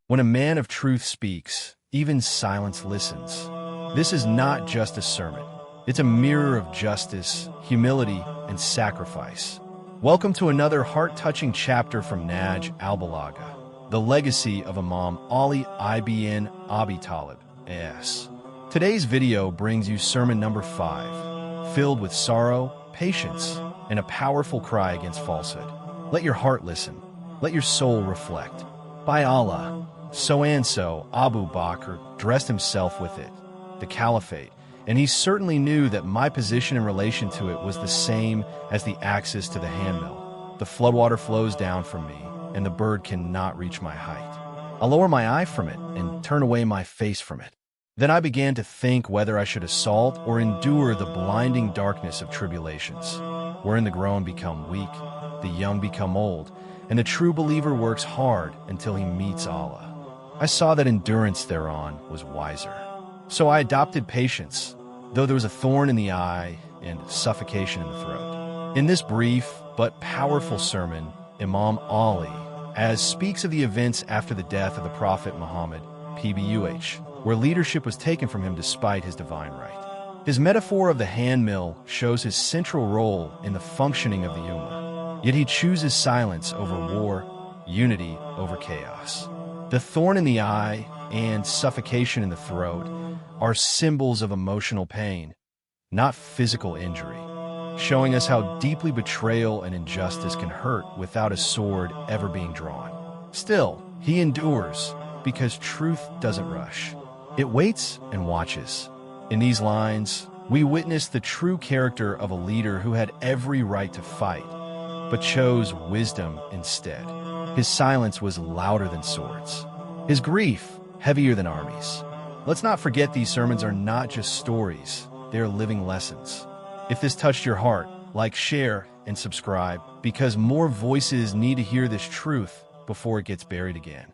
When a man of truth speaks, even silence listens. This is not just a sermon. It's a mirror of justice, humility, and sacrifice. Welcome to another heart-touching chapter from Nahjul Balagha, the legacy of Imam Ali ibn Abi Talib. Yes. Today's video brings you sermon number 5, filled with sorrow, patience, and a powerful cry against falsehood. Let your heart listen. Let your soul reflect. By Allah, so-and-so Abu Bakr dressed himself with it, the caliphate, and he certainly knew that my position in relation to it was the same as the axis to the handmill. The floodwater flows down from me, and the bird cannot reach my height. I lower my eye from it and turn away my face from it. Then I began to think whether I should assault or endure the blinding darkness of tribulations, wherein the grown become weak, the young become old, and the true believer works hard until he meets Allah. I saw that endurance thereon was wiser. So I adopted patience, though there was a thorn in the eye and suffocation in the throat. In this brief but powerful sermon, Imam Ali, as speaks of the events after the death of the Prophet Muhammad, PBUH, where leadership was taken from him despite his divine right. His metaphor of the handmill shows his central role in the functioning of the Ummah, yet he chooses silence over war, unity over chaos. The thorn in the eye and suffocation in the throat are symbols of emotional pain, not physical injury, showing us how deeply betrayal and injustice can hurt without a sword ever being drawn. Still, he endures because truth doesn't rush. It waits and watches. In these lines, we witness the true character of a leader who had every right to fight, but chose wisdom instead. His silence was louder than swords. His grief, heavier than armies. Let's not forget these sermons are not just stories, they are living lessons. If this touched your heart, like, share, and subscribe, because more voices need to hear this truth before it gets buried again.